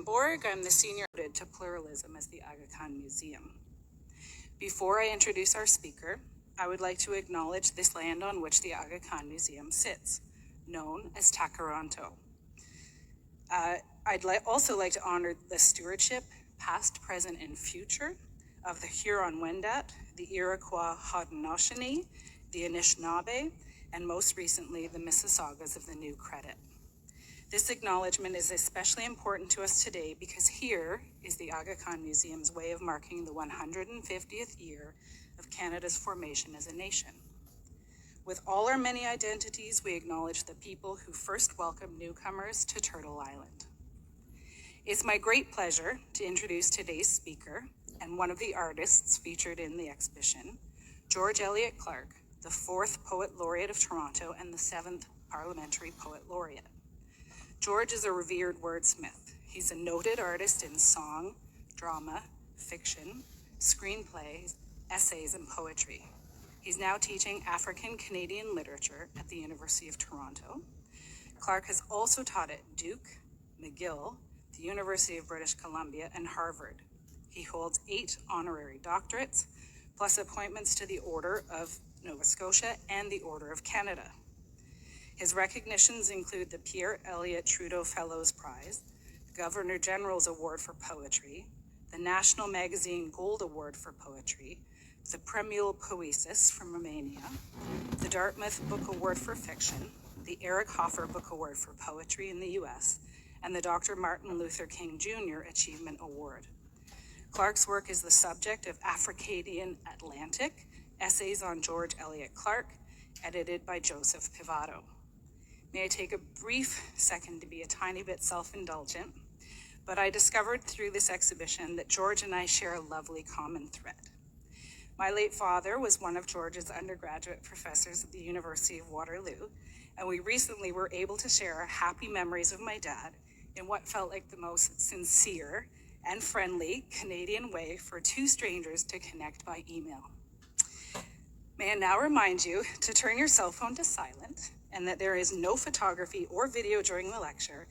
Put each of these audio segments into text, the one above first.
Borg. I'm the senior to pluralism as the Aga Khan Museum. Before I introduce our speaker, I would like to acknowledge this land on which the Aga Khan Museum sits, known as Takaranto. I'd also like to honor the stewardship, past, present, and future, of the Huron-Wendat, the Iroquois Haudenosaunee, the Anishinaabe, and most recently, the Mississaugas of the New Credit. This acknowledgement is especially important to us today because here is the Aga Khan Museum's way of marking the 150th year of Canada's formation as a nation. With all our many identities, we acknowledge the people who first welcomed newcomers to Turtle Island. It's my great pleasure to introduce today's speaker and one of the artists featured in the exhibition, George Elliott Clarke, the 4th Poet Laureate of Toronto and the 7th Parliamentary Poet Laureate. George is a revered wordsmith. He's a noted artist in song, drama, fiction, screenplays, essays, and poetry. He's now teaching African Canadian literature at the University of Toronto. Clarke has also taught at Duke, McGill, the University of British Columbia, and Harvard. He holds 8 honorary doctorates, plus appointments to the Order of Nova Scotia and the Order of Canada. His recognitions include the Pierre Elliott Trudeau Fellows Prize, the Governor General's Award for Poetry, the National Magazine Gold Award for Poetry, the Premiul Poesis from Romania, the Dartmouth Book Award for Fiction, the Eric Hoffer Book Award for Poetry in the US, and the Dr. Martin Luther King Jr. Achievement Award. Clarke's work is the subject of Africadian Atlantic, Essays on George Elliott Clarke, edited by Joseph Pivato. May I take a brief second to be a tiny bit self-indulgent, but I discovered through this exhibition that George and I share a lovely common thread. My late father was one of George's undergraduate professors at the University of Waterloo, and we recently were able to share happy memories of my dad in what felt like the most sincere and friendly Canadian way for 2 strangers to connect by email. May I now remind you to turn your cell phone to silent and that there is no photography or video during the lecture,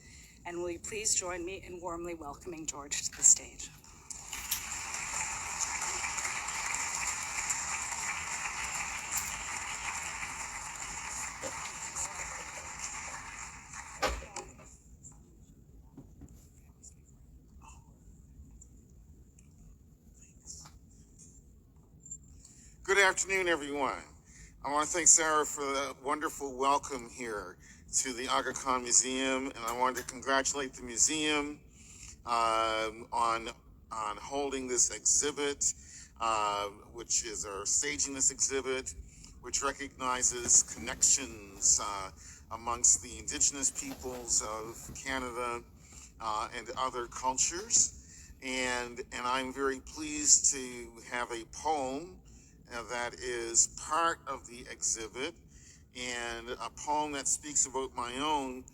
and will you please join me in warmly welcoming George to the stage. Good afternoon, everyone. I want to thank Sarah for the wonderful welcome here to the Aga Khan Museum, and I want to congratulate the museum on holding this exhibit, which is our staging this exhibit, which recognizes connections amongst the Indigenous peoples of Canada and other cultures. And I'm very pleased to have a poem that is part of the exhibit, and a poem that speaks about my own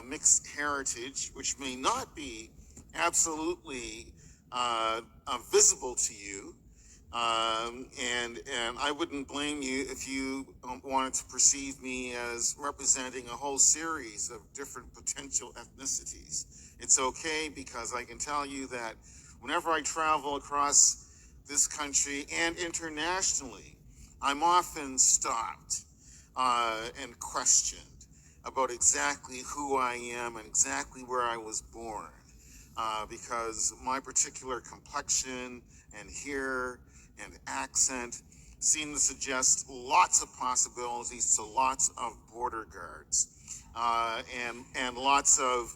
mixed heritage, which may not be absolutely visible to you, and I wouldn't blame you if you wanted to perceive me as representing a whole series of different potential ethnicities. It's okay, because I can tell you that whenever I travel across this country and internationally, I'm often stopped and questioned about exactly who I am and exactly where I was born, because my particular complexion and hair and accent seem to suggest lots of possibilities to lots of border guards and lots of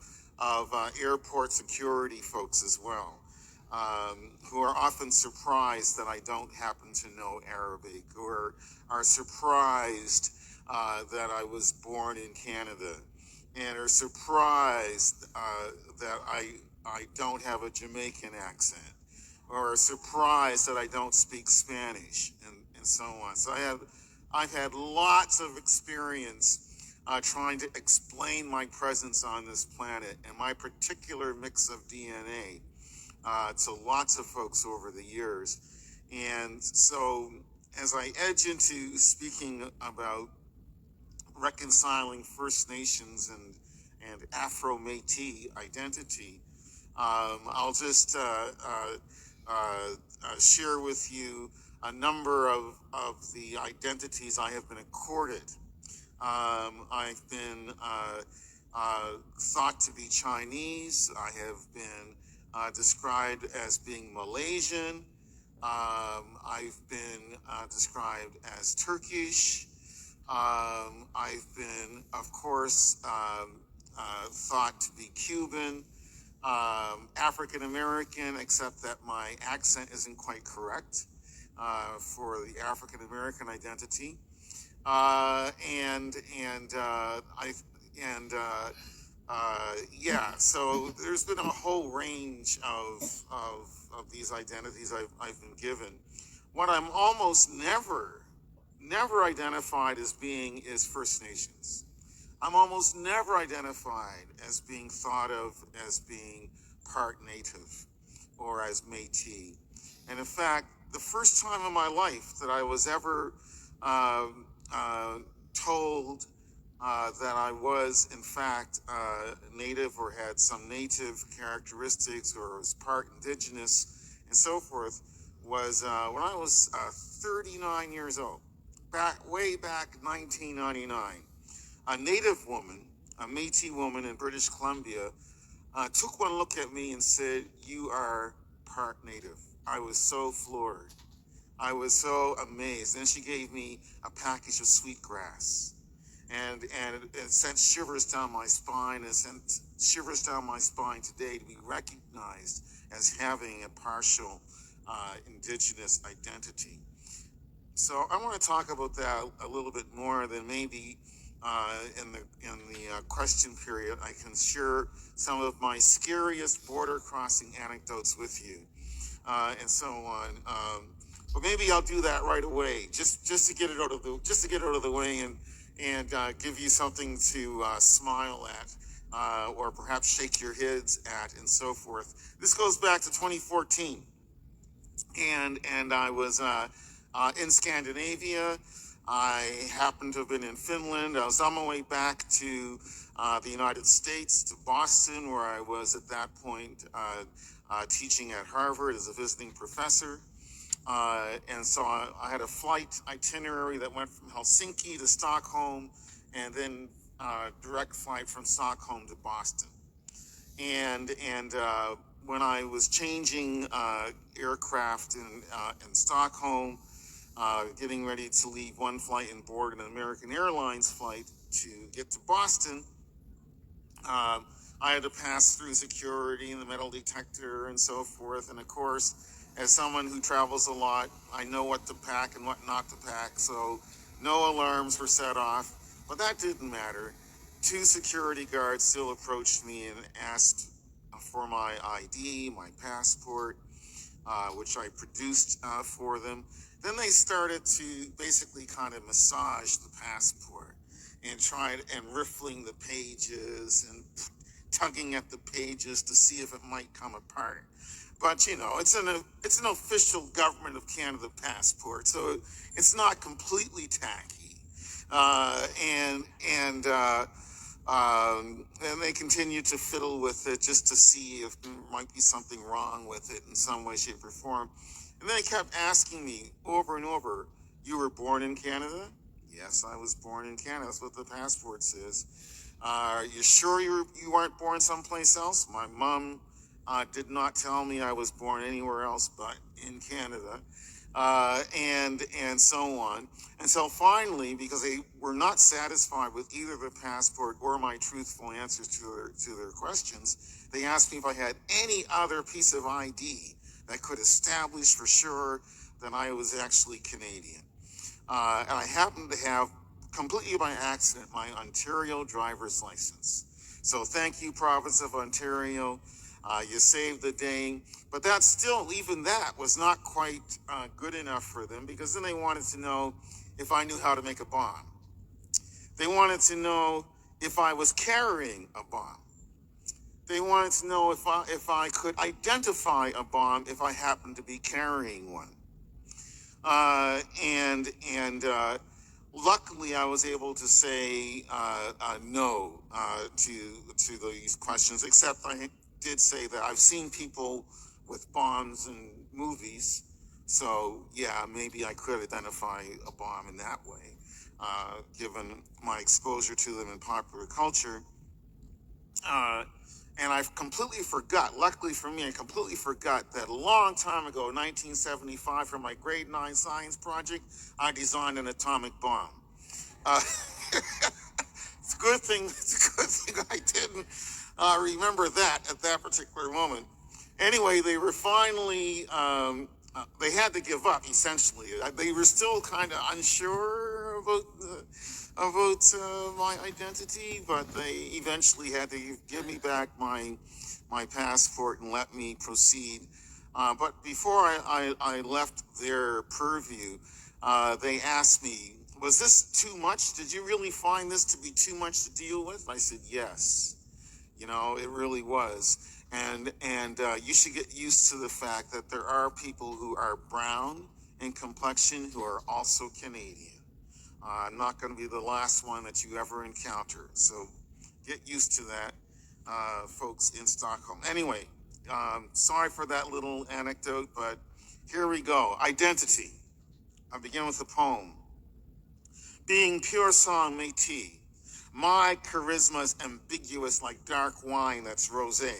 airport security folks as well. Who are often surprised that I don't happen to know Arabic, or are surprised that I was born in Canada, and are surprised that I don't have a Jamaican accent, or are surprised that I don't speak Spanish, and so on. So I've had lots of experience trying to explain my presence on this planet and my particular mix of DNA to lots of folks over the years. And so as I edge into speaking about reconciling First Nations and Afro-Métis identity, I'll just share with you a number of the identities I have been accorded. I've been thought to be Chinese. I have been described as being Malaysian. I've been described as Turkish. I've been, of course, thought to be Cuban, African American, except that my accent isn't quite correct for the African American identity. Yeah. So there's been a whole range of these identities I've been given. What I'm almost never identified as being is First Nations. I'm almost never identified as being thought of as being part Native or as Métis. And in fact, the first time in my life that I was ever told that I was, in fact, Native or had some Native characteristics or was part Indigenous and so forth was when I was 39 years old, way back 1999. A Native woman, a Métis woman in British Columbia, took one look at me and said, "You are part Native." I was so floored. I was so amazed. Then she gave me a package of sweetgrass. And it sent shivers down my spine. It sent shivers down my spine today to be recognized as having a partial Indigenous identity. So I want to talk about that a little bit more than maybe in the question period. I can share some of my scariest border crossing anecdotes with you, and so on. But maybe I'll do that right away, just to get it out of the way and give you something to smile at, or perhaps shake your heads at, and so forth. This goes back to 2014, and I was in Scandinavia. I happened to have been in Finland. I was on my way back to the United States, to Boston, where I was at that point teaching at Harvard as a visiting professor. And so I had a flight itinerary that went from Helsinki to Stockholm, and then direct flight from Stockholm to Boston. And when I was changing aircraft in Stockholm, getting ready to leave one flight and board an American Airlines flight to get to Boston, I had to pass through security and the metal detector and so forth. And of course, as someone who travels a lot, I know what to pack and what not to pack. So no alarms were set off, but that didn't matter. Two security guards still approached me and asked for my ID, my passport, which I produced for them. Then they started to basically kind of massage the passport and riffling the pages and tugging at the pages to see if it might come apart. But you know, it's an official Government of Canada passport, so it's not completely tacky. And they continue to fiddle with it just to see if there might be something wrong with it in some way, shape, or form. And then they kept asking me over and over, "You were born in Canada?" Yes, I was born in Canada. That's what the passport says. Are you sure you weren't born someplace else? My mom did not tell me I was born anywhere else but in Canada, and so on. And so finally, because they were not satisfied with either the passport or my truthful answers to their questions, they asked me if I had any other piece of ID that could establish for sure that I was actually Canadian. And I happened to have, completely by accident, my Ontario driver's license. So thank you, Province of Ontario. You saved the day. But that still, even that was not quite good enough for them, because then they wanted to know if I knew how to make a bomb. They wanted to know if I was carrying a bomb. They wanted to know if I could identify a bomb if I happened to be carrying one. Luckily, I was able to say no to these questions, except I did say that I've seen people with bombs in movies, so yeah, maybe I could identify a bomb in that way, given my exposure to them in popular culture. Uh, and I've completely forgot, luckily for me, I completely forgot that a long time ago, 1975, for my grade 9 science project, I designed an atomic bomb. Uh, it's a good thing, I didn't remember that at that particular moment. Anyway, they were finally, they had to give up, essentially. They were still kind of unsure about my identity, but they eventually had to give me back my passport and let me proceed. But before I left their purview, they asked me, was this too much? Did you really find this to be too much to deal with? I said, yes. You know, it really was. And you should get used to the fact that there are people who are brown in complexion who are also Canadian. I'm not going to be the last one that you ever encounter. So get used to that, folks in Stockholm. Anyway, sorry for that little anecdote, but here we go. Identity. I begin with a poem. Being pure sang Métis, my charisma's ambiguous like dark wine that's rosé.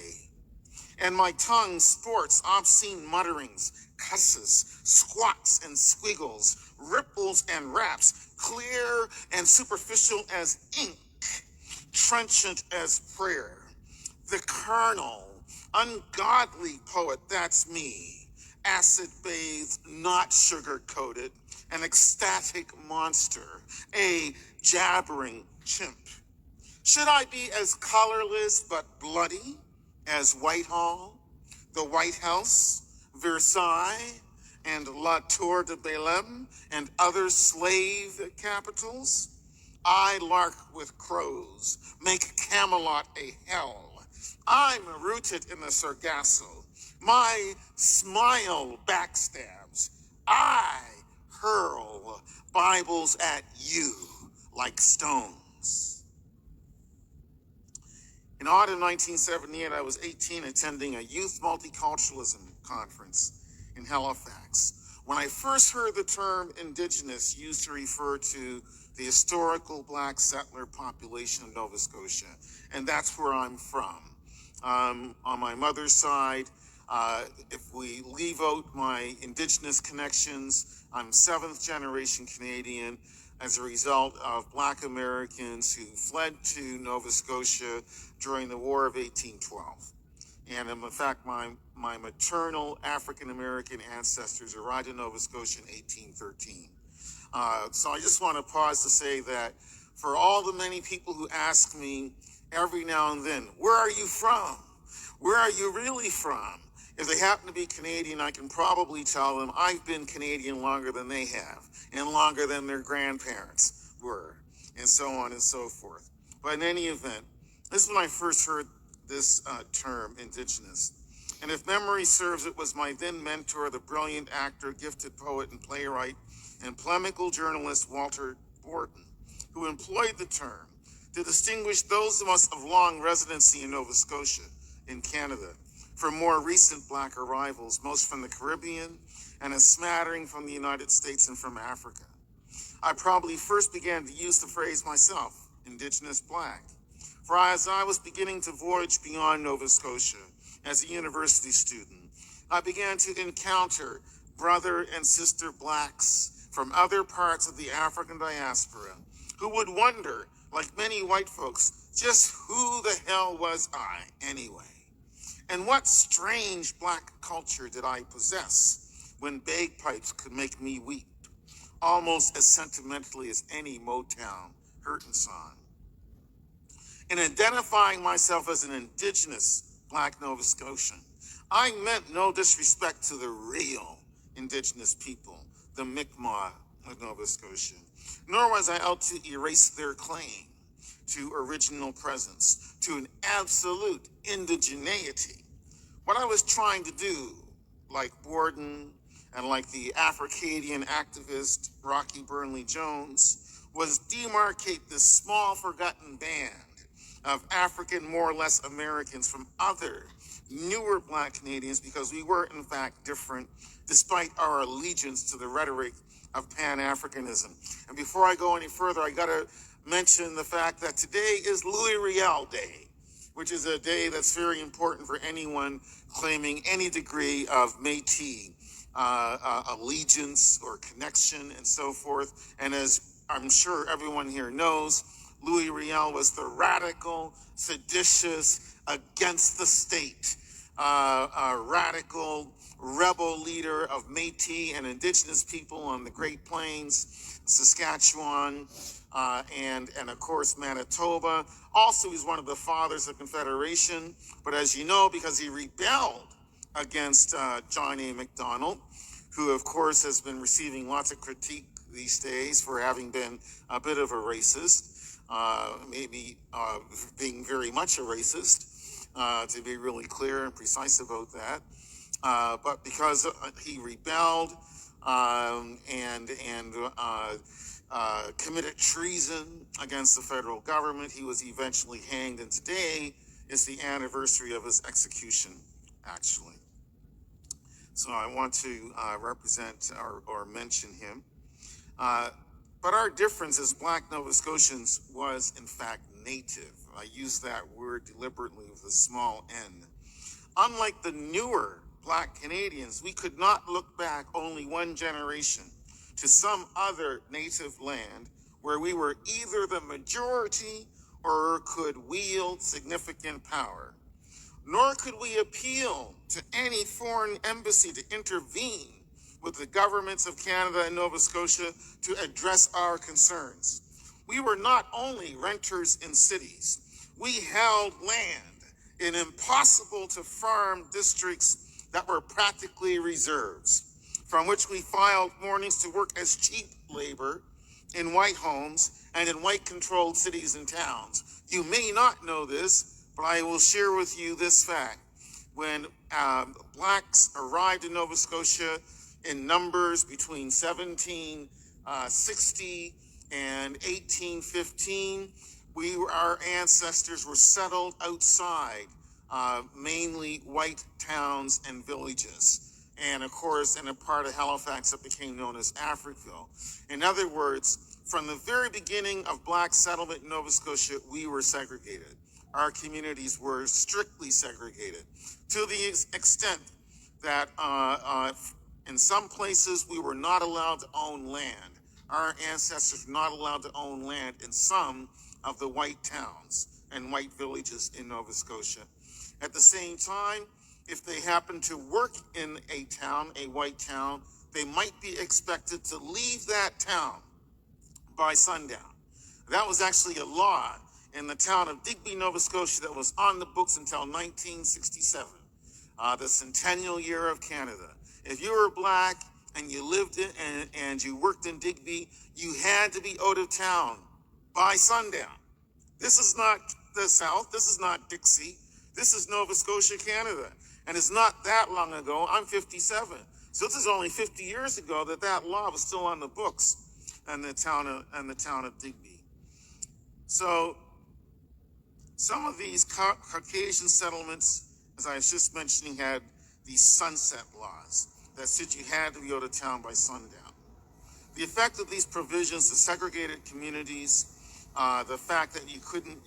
And my tongue sports obscene mutterings, cusses, squats and squiggles, ripples and raps, clear and superficial as ink, trenchant as prayer. The kernel, ungodly poet, that's me. Acid bathed, not sugar coated, an ecstatic monster, a jabbering chimp. Should I be as colorless but bloody as Whitehall, the White House, Versailles, and La Tour de Belém, and other slave capitals? I lark with crows, make Camelot a hell. I'm rooted in the Sargasso. My smile backstabs. I hurl Bibles at you like stones. In autumn 1978, I was 18, attending a youth multiculturalism conference in Halifax. When I first heard the term Indigenous used to refer to the historical Black settler population of Nova Scotia, and that's where I'm from. On my mother's side, if we leave out my Indigenous connections, I'm 7th generation Canadian as a result of Black Americans who fled to Nova Scotia during the War of 1812. And in fact, my maternal African American ancestors arrived in Nova Scotia in 1813. So I just want to pause to say that for all the many people who ask me every now and then, where are you from? Where are you really from? If they happen to be Canadian, I can probably tell them I've been Canadian longer than they have, and longer than their grandparents were, and so on and so forth. But in any event, this is when I first heard this term, Indigenous. And if memory serves, it was my then mentor, the brilliant actor, gifted poet and playwright, and polemical journalist Walter Borden, who employed the term to distinguish those of us of long residency in Nova Scotia, in Canada, from more recent Black arrivals, most from the Caribbean and a smattering from the United States and from Africa. I probably first began to use the phrase myself, Indigenous Black, for as I was beginning to voyage beyond Nova Scotia as a university student, I began to encounter brother and sister Blacks from other parts of the African diaspora who would wonder, like many white folks, just who the hell was I anyway? And what strange Black culture did I possess when bagpipes could make me weep, almost as sentimentally as any Motown hurtin' song? In identifying myself as an Indigenous Black Nova Scotian, I meant no disrespect to the real Indigenous people, the Mi'kmaq of Nova Scotia, nor was I out to erase their claim to original presence, to an absolute indigeneity. What I was trying to do, like Borden and like the Africadian activist Rocky Burnley Jones, was demarcate this small forgotten band of African, more or less Americans from other newer Black Canadians because we were in fact different despite our allegiance to the rhetoric of Pan-Africanism. And before I go any further, I gotta mention the fact that today is Louis Riel Day, which is a day that's very important for anyone claiming any degree of Métis allegiance or connection and so forth. And as I'm sure everyone here knows, Louis Riel was the radical, seditious, against the state, radical rebel leader of Métis and Indigenous people on the Great Plains, Saskatchewan, and of course Manitoba. Also, he's one of the fathers of Confederation, but as you know, because he rebelled against John A. Macdonald, who of course has been receiving lots of critique these days for having been a bit of a racist, maybe being very much a racist, to be really clear and precise about that. But because he rebelled and committed treason against the federal government, he was eventually hanged, and today is the anniversary of his execution, actually. So I want to represent or mention him. But our difference as Black Nova Scotians was, in fact, native. I use that word deliberately with a small n. Unlike the newer Black Canadians, we could not look back only one generation to some other native land where we were either the majority or could wield significant power. Nor could we appeal to any foreign embassy to intervene with the governments of Canada and Nova Scotia to address our concerns. We were not only renters in cities, we held land in impossible to farm districts that were practically reserves, from which we filed mornings to work as cheap labor in white homes and in white-controlled cities and towns. You may not know this, but I will share with you this fact. When Blacks arrived in Nova Scotia in numbers between 1760 and 1815, our ancestors were settled outside mainly white towns and villages. And of course, in a part of Halifax that became known as Africville. In other words, from the very beginning of Black settlement in Nova Scotia, we were segregated. Our communities were strictly segregated to the extent that in some places we were not allowed to own land. Our ancestors were not allowed to own land in some of the white towns and white villages in Nova Scotia. At the same time, if they happened to work in a town, a white town, they might be expected to leave that town by sundown. That was actually a law in the town of Digby, Nova Scotia that was on the books until 1967, the centennial year of Canada. If you were Black and you lived in and you worked in Digby, you had to be out of town by sundown. This is not the South, this is not Dixie, this is Nova Scotia, Canada. And it's not that long ago, I'm 57. So this is only 50 years ago that law was still on the books in the town of Digby. So some of these Caucasian settlements, as I was just mentioning, had these sunset laws that said you had to be out of town by sundown. The effect of these provisions, the segregated communities, the fact that you couldn't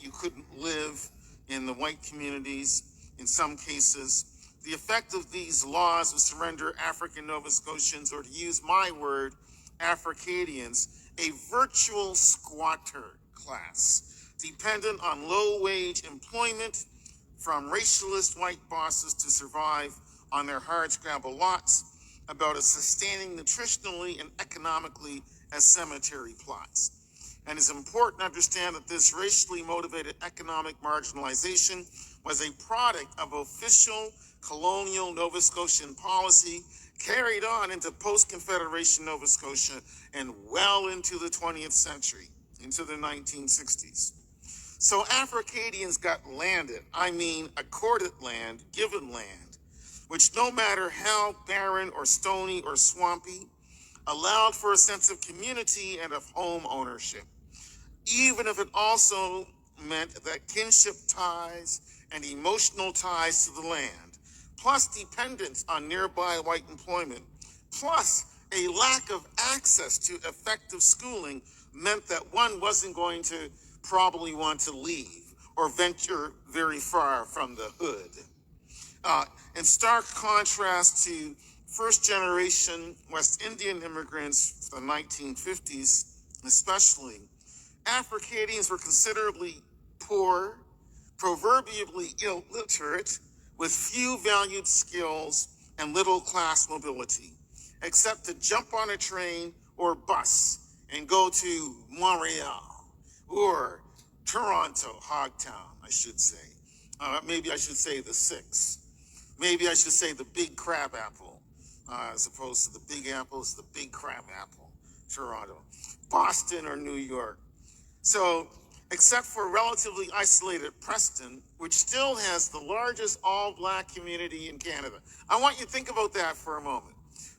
live in the white communities in some cases, the effect of these laws was to render African Nova Scotians, or to use my word, Africadians, a virtual squatter class, dependent on low-wage employment from racialist white bosses to survive on their hardscrabble lots, about as sustaining nutritionally and economically as cemetery plots. And it's important to understand that this racially motivated economic marginalization was a product of official colonial Nova Scotian policy carried on into post-Confederation Nova Scotia and well into the 20th century, into the 1960s. So Africadians got landed, accorded land, given land, which no matter how barren or stony or swampy, allowed for a sense of community and of home ownership, even if it also meant that kinship ties and emotional ties to the land plus dependence on nearby white employment, plus a lack of access to effective schooling meant that one wasn't going to probably want to leave or venture very far from the hood. In stark contrast to first generation West Indian immigrants from the 1950s, especially, Afro-Canadians were considerably poor, proverbially illiterate, with few valued skills and little class mobility, except to jump on a train or bus and go to Montreal or Toronto, Hogtown, I should say. Maybe I should say the Six. Maybe I should say the Big Crab Apple, as opposed to the Big Apple, it's the Big Crab Apple, Toronto, Boston, or New York. So, except for relatively isolated Preston, which still has the largest all-black community in Canada. I want you to think about that for a moment.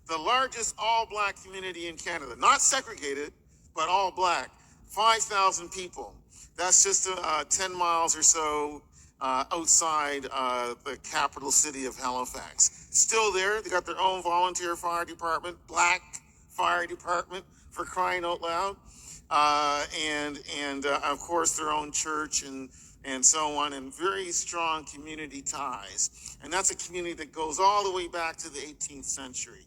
The largest all-black community in Canada, not segregated, but all-black, 5,000 people. That's just 10 miles or so outside the capital city of Halifax. Still there, they got their own volunteer fire department, black fire department, for crying out loud. And of course their own church and so on, and very strong community ties. And that's a community that goes all the way back to the 18th century.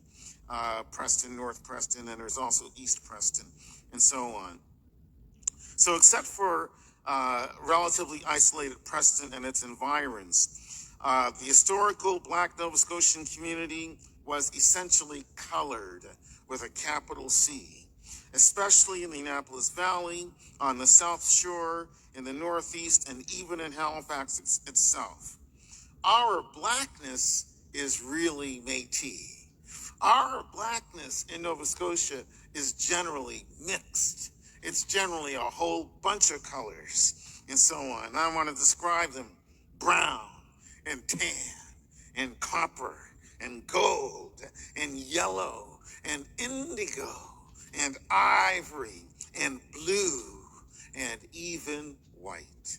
Preston, North Preston, and there's also East Preston, and so on. So except for relatively isolated Preston and its environs, the historical Black Nova Scotian community was essentially colored with a capital C, especially in the Annapolis Valley, on the South Shore, in the Northeast, and even in Halifax itself. Our blackness is really Métis. Our blackness in Nova Scotia is generally mixed. It's generally a whole bunch of colors and so on. I want to describe them: brown and tan and copper and gold and yellow and indigo and ivory and blue and even white.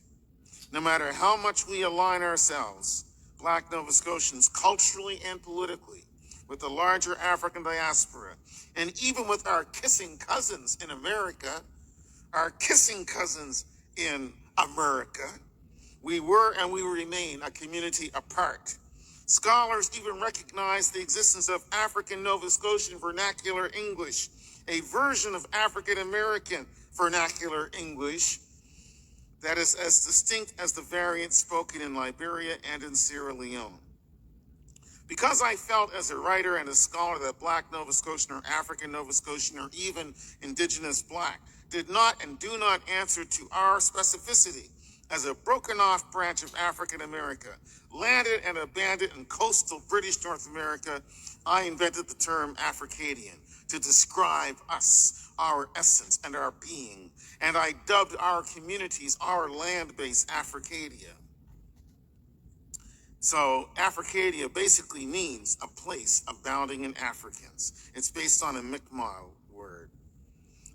No matter how much we align ourselves, Black Nova Scotians, culturally and politically, with the larger African diaspora, and even with our kissing cousins in America, our kissing cousins in America, we were and we remain a community apart. Scholars even recognize the existence of African Nova Scotian vernacular English, a version of African American vernacular English that is as distinct as the variant spoken in Liberia and in Sierra Leone. Because I felt as a writer and a scholar that Black Nova Scotian or African Nova Scotian or even Indigenous Black did not and do not answer to our specificity as a broken off branch of African America, landed and abandoned in coastal British North America, I invented the term Africadian to describe us, our essence and our being, and I dubbed our communities, our land base, Africadia. So Africadia basically means a place abounding in Africans. It's based on a Mi'kmaq word.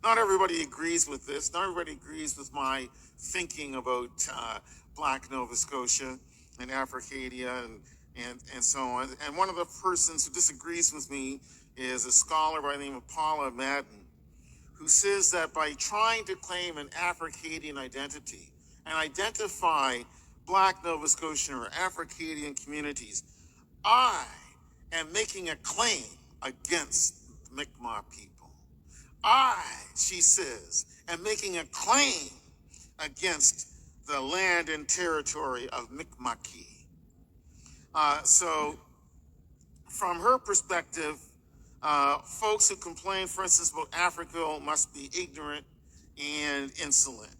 Not everybody agrees with this. Not everybody agrees with my thinking about Black Nova Scotia and Africadia and so on. And one of the persons who disagrees with me is a scholar by the name of Paula Madden, who says that by trying to claim an Africadian identity and identify Black Nova Scotian or Africadian communities, I am making a claim against the Mi'kmaq people. I, she says, am making a claim against the land and territory of Mi'kmaqi. So from her perspective, folks who complain, for instance, about Africa must be ignorant and insolent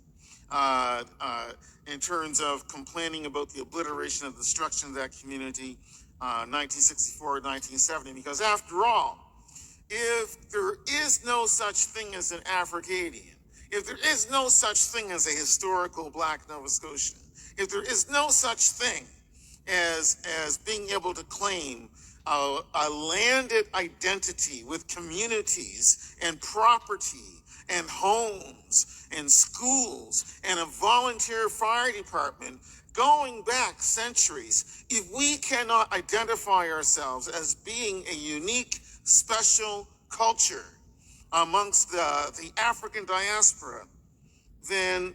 in terms of complaining about the obliteration and destruction of that community, 1964, 1970, because after all, if there is no such thing as an Africadian, if there is no such thing as a historical Black Nova Scotian, if there is no such thing as being able to claim a landed identity with communities and property and homes and schools and a volunteer fire department going back centuries, if we cannot identify ourselves as being a unique, special culture amongst the African diaspora, then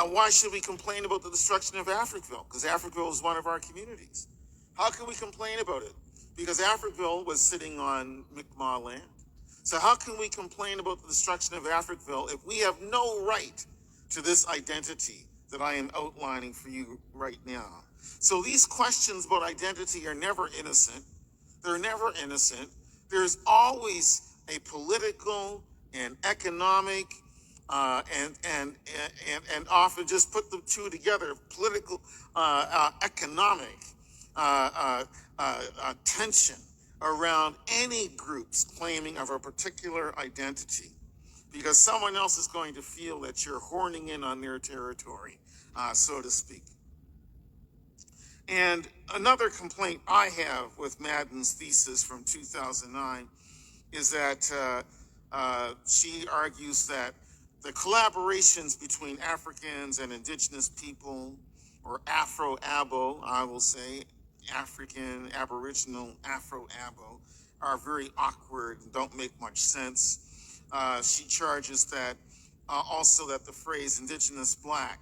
why should we complain about the destruction of Africville? Because Africville is one of our communities. How can we complain about it? Because Africville was sitting on Mi'kmaq land. So how can we complain about the destruction of Africville if we have no right to this identity that I am outlining for you right now? So these questions about identity are never innocent. They're never innocent. There's always a political and economic and often just put the two together, political, economic tension around any groups claiming of a particular identity, because someone else is going to feel that you're horning in on their territory, so to speak. And another complaint I have with Madden's thesis from 2009 is that she argues that the collaborations between Africans and indigenous people, or Afro-Abo, I will say, African, Aboriginal, Afro-Abo, are very awkward and don't make much sense. She charges that also that the phrase indigenous black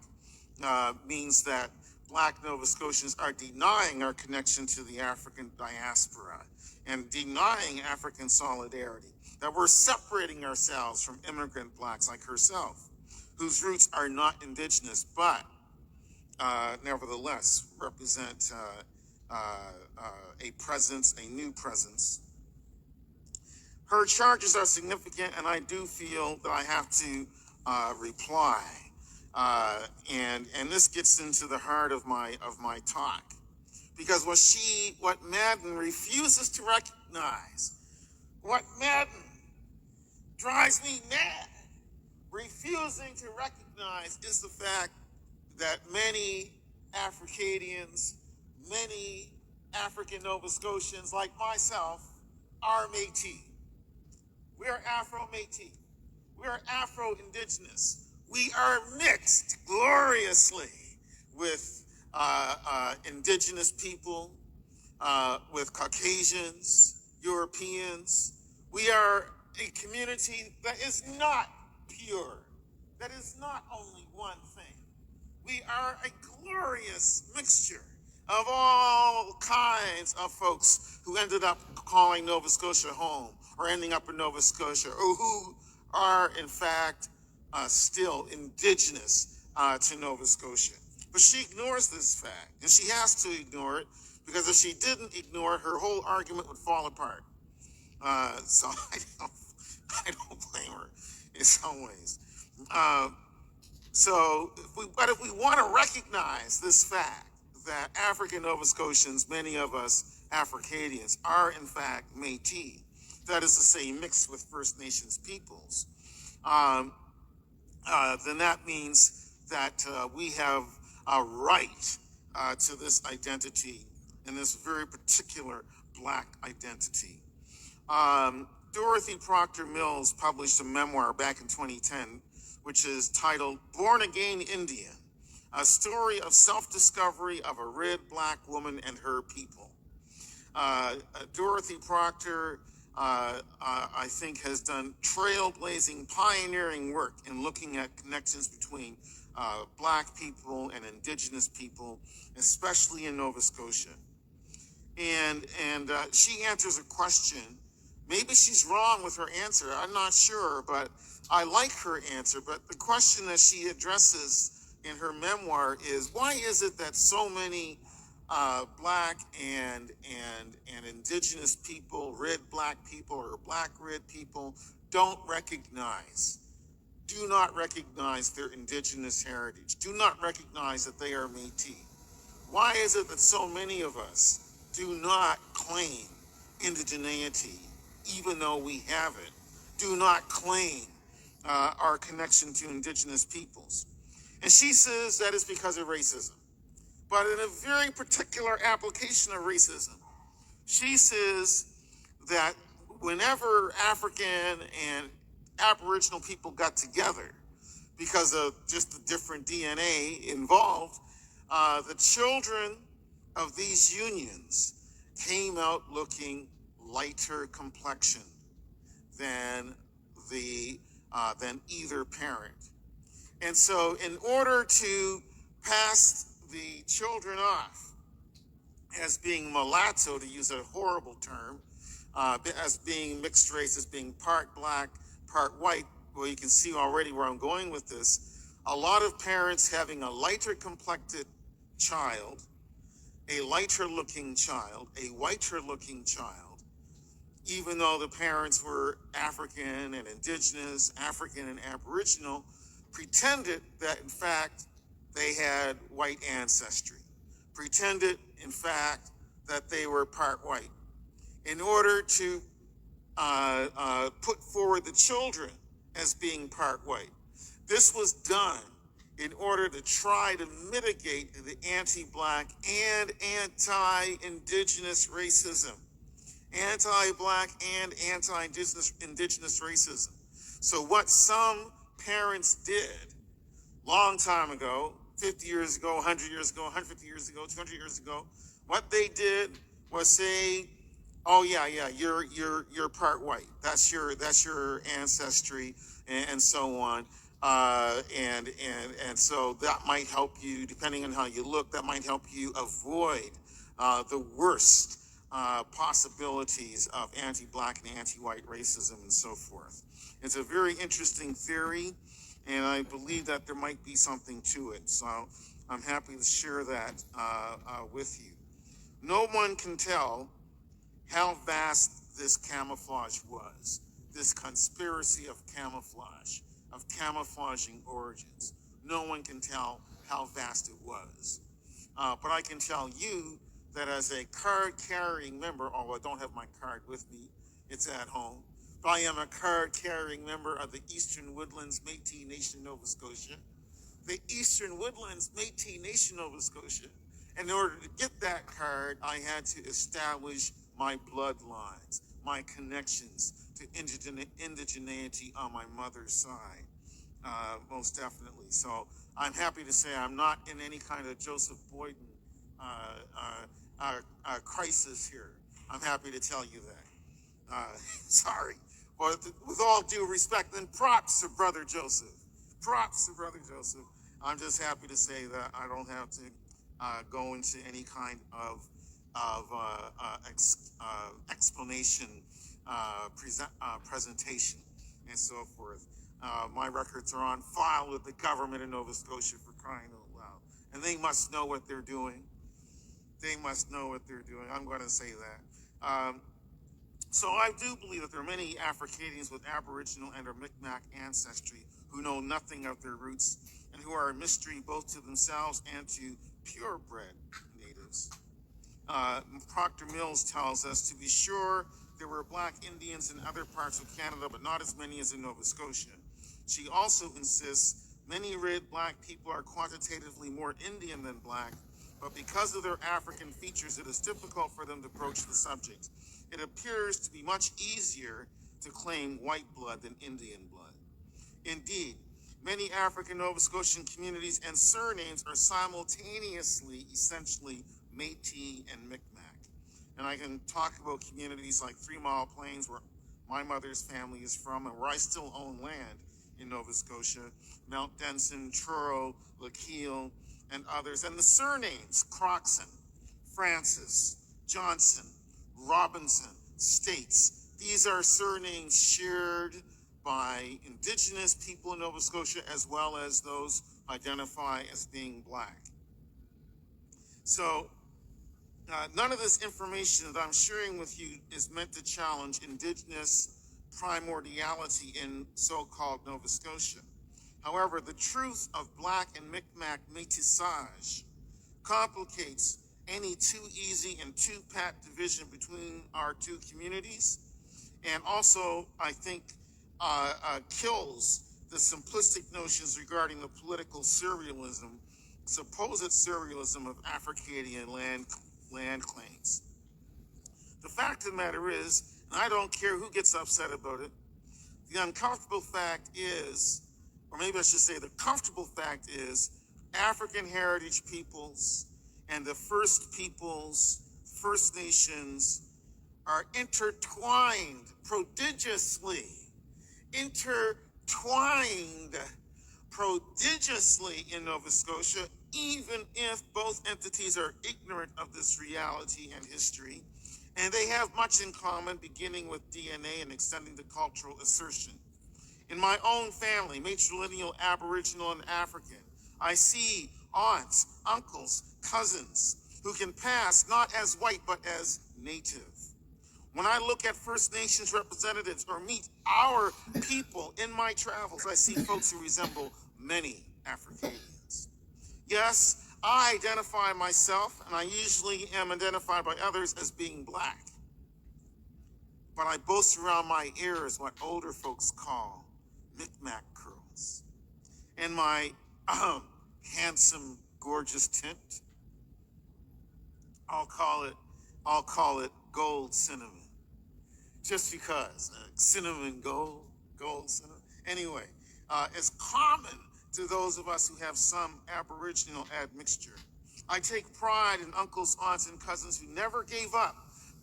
means that Black Nova Scotians are denying our connection to the African diaspora and denying African solidarity, that we're separating ourselves from immigrant Blacks like herself, whose roots are not indigenous, but nevertheless represent a presence, a new presence. Her charges are significant, and I do feel that I have to reply. And this gets into the heart of my talk, because what Madden refuses to recognize, what Madden drives me mad, refusing to recognize, is the fact that many Africadians, many African Nova Scotians like myself are Métis. We are Afro-Métis. We are Afro-Indigenous. We are mixed gloriously with indigenous people, with Caucasians, Europeans. We are a community that is not pure, that is not only one thing. We are a glorious mixture of all kinds of folks who ended up calling Nova Scotia home, or ending up in Nova Scotia, or who are in fact still indigenous to Nova Scotia. But she ignores this fact, and she has to ignore it, because if she didn't ignore it, her whole argument would fall apart. So I don't blame her in some ways. But if we want to recognize this fact that African Nova Scotians, many of us Africadians, are in fact Métis, that is to say mixed with First Nations peoples, then that means that we have a right to this identity, and this very particular Black identity. Dorothy Proctor Mills published a memoir back in 2010, which is titled Born Again Indian, a story of self-discovery of a red Black woman and her people. Dorothy Proctor, I think, has done trailblazing, pioneering work in looking at connections between Black people and indigenous people, especially in Nova Scotia. And she answers a question. Maybe she's wrong with her answer, I'm not sure, but I like her answer. But the question that she addresses in her memoir is, why is it that so many Black and indigenous people, red Black people, or Black red people, do not recognize their indigenous heritage, do not recognize that they are Métis? Why is it that so many of us do not claim indigeneity, even though we have it, do not claim our connection to indigenous peoples? And she says that is because of racism. But in a very particular application of racism, she says that whenever African and Aboriginal people got together, because of just the different DNA involved, The children of these unions came out looking lighter complexion than than either parent. And so in order to pass the children off as being mulatto, to use a horrible term, as being mixed race, as being part black, part white, well, you can see already where I'm going with this. A lot of parents having a lighter complected child, a lighter looking child, a whiter looking child, even though the parents were African and indigenous, African and Aboriginal, pretended that in fact they had white ancestry, pretended in fact that they were part white, in order to put forward the children as being part white. This was done in order to try to mitigate the anti-black and anti-indigenous racism, anti-black and anti-indigenous racism. So what some parents did long time ago, 50 years ago, 100 years ago, 150 years ago, 200 years ago, what they did was say, oh yeah, you're part white. That's your ancestry, and so on. And so that might help you, depending on how you look, that might help you avoid the worst possibilities of anti-black and anti-white racism and so forth. It's a very interesting theory, and I believe that there might be something to it. So I'm happy to share that with you. No one can tell how vast this camouflage was, this conspiracy of camouflage, of camouflaging origins. No one can tell how vast it was. But I can tell you that as a card-carrying member, although I don't have my card with me, it's at home, but I am a card-carrying member of the Eastern Woodlands Métis Nation, Nova Scotia. The Eastern Woodlands Métis Nation, Nova Scotia. In order to get that card, I had to establish my bloodlines, my connections to indigeneity on my mother's side, most definitely. So I'm happy to say I'm not in any kind of Joseph Boyden crisis here. I'm happy to tell you that. Sorry, but with all due respect, and props to Brother Joseph. Props to Brother Joseph. I'm just happy to say that I don't have to go into any kind of explanation, presentation, and so forth. My records are on file with the government of Nova Scotia, for crying out loud. And they must know what they're doing. They must know what they're doing. I'm going to say that. So I do believe that there are many Africanians with Aboriginal and or Mi'kmaq ancestry who know nothing of their roots and who are a mystery both to themselves and to purebred natives. Proctor Mills tells us, to be sure, there were black Indians in other parts of Canada, but not as many as in Nova Scotia. She also insists many red black people are quantitatively more Indian than black, but because of their African features, it is difficult for them to broach the subject. It appears to be much easier to claim white blood than Indian blood. Indeed, many African Nova Scotian communities and surnames are simultaneously essentially Métis and Mi'kmaq. And I can talk about communities like 3 Mile Plains, where my mother's family is from, and where I still own land in Nova Scotia, Mount Denson, Truro, Lakeele, and others. And the surnames, Croxon, Francis, Johnson, Robinson, States, these are surnames shared by Indigenous people in Nova Scotia as well as those identify as being black. So none of this information that I'm sharing with you is meant to challenge Indigenous primordiality in so-called Nova Scotia. However, the truth of Black and Mi'kmaq métissage complicates any too easy and too pat division between our two communities, and also, I think, kills the simplistic notions regarding the political surrealism, supposed surrealism of Africanian land claims. The fact of the matter is, and I don't care who gets upset about it, the uncomfortable fact is, or maybe I should say the comfortable fact is, African heritage peoples and the First Peoples, First Nations, are intertwined prodigiously, intertwined prodigiously in Nova Scotia, even if both entities are ignorant of this reality and history. And they have much in common, beginning with DNA and extending to cultural assertion. In my own family, matrilineal Aboriginal and African, I see aunts, uncles, cousins who can pass not as white but as native. When I look at First Nations representatives or meet our people in my travels, I see folks who resemble many Africanians. Yes, I identify myself, and I usually am identified by others as being black. But I boast around my ears what older folks call Micmac curls. And my handsome, gorgeous tint, I'll call it gold cinnamon. Just because cinnamon gold cinnamon. Anyway, it's common to those of us who have some Aboriginal admixture. I take pride in uncles, aunts, and cousins who never gave up,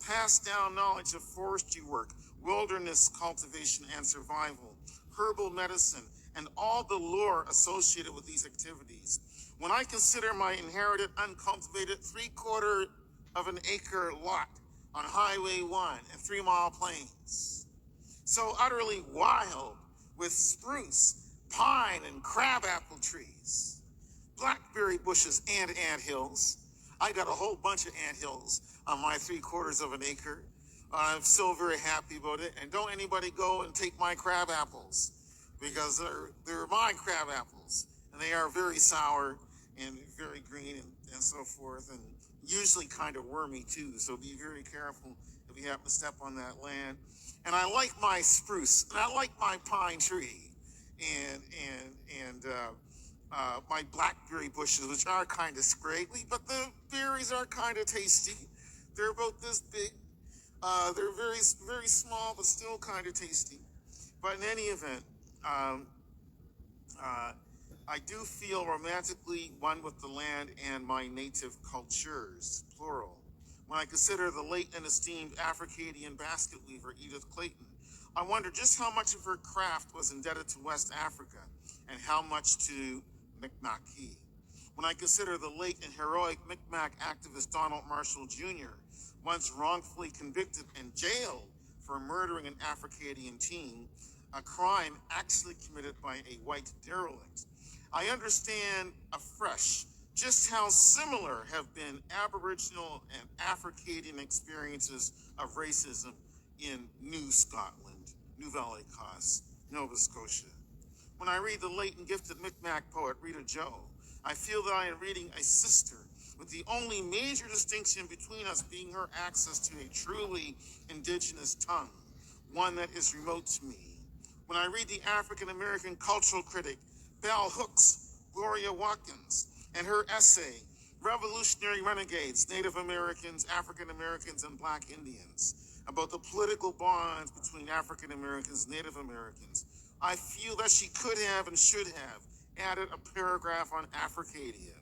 passed down knowledge of forestry work, wilderness cultivation and survival, herbal medicine, and all the lore associated with these activities. When I consider my inherited uncultivated 3/4 of an acre lot on Highway 1 and 3 Mile Plains, so utterly wild with spruce, pine, and crabapple trees, blackberry bushes, and anthills. I got a whole bunch of anthills on my 3/4 of an acre. I'm so very happy about it. And don't anybody go and take my crab apples, because they're my crab apples, and they are very sour and very green and so forth, and usually kind of wormy too. So be very careful if you happen to step on that land. And I like my spruce, and I like my pine tree, and my blackberry bushes, which are kind of scraggly, but the berries are kind of tasty. They're about this big. They're very, very small, but still kind of tasty. But in any event, I do feel romantically one with the land and my native cultures, plural. When I consider the late and esteemed Africadian basket weaver Edith Clayton, I wonder just how much of her craft was indebted to West Africa and how much to Mi'kma'ki. When I consider the late and heroic Mi'kmaq activist Donald Marshall Jr., once wrongfully convicted and jailed for murdering an Africadian teen, a crime actually committed by a white derelict, I understand afresh just how similar have been Aboriginal and Africadian experiences of racism in New Scotland, Nouvelle-Écosse, Nova Scotia. When I read the late and gifted Mi'kmaq poet Rita Joe, I feel that I am reading a sister, with the only major distinction between us being her access to a truly indigenous tongue, one that is remote to me. When I read the African-American cultural critic Bell Hooks, Gloria Watkins, and her essay, Revolutionary Renegades, Native Americans, African Americans, and Black Indians, about the political bonds between African Americans and Native Americans, I feel that she could have and should have added a paragraph on Africadia.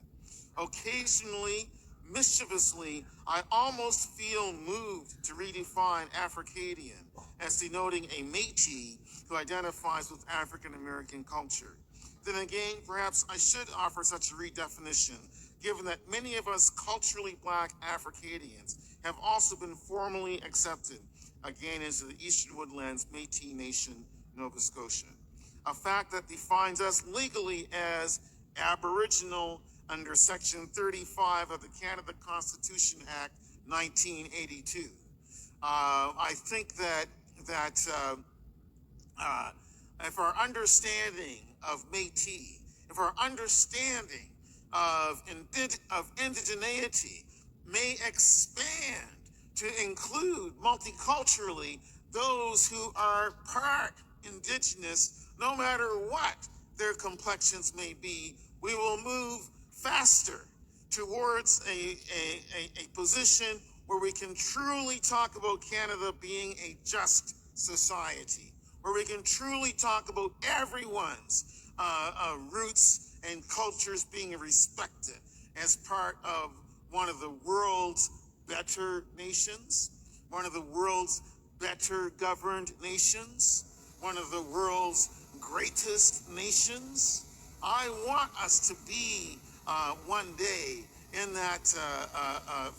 Occasionally, mischievously, I almost feel moved to redefine Africadian as denoting a Métis who identifies with African American culture. Then again, perhaps I should offer such a redefinition, given that many of us culturally Black Africadians have also been formally accepted, again, into the Eastern Woodlands Métis Nation, Nova Scotia, a fact that defines us legally as Aboriginal under Section 35 of the Canada Constitution Act 1982. I think that if our understanding of Métis, if our understanding of indigeneity may expand to include multiculturally those who are part Indigenous, no matter what their complexions may be, we will move faster towards a position where we can truly talk about Canada being a just society, where we can truly talk about everyone's roots and cultures being respected as part of one of the world's better nations, one of the world's better governed nations, one of the world's greatest nations. I want us to be one day in that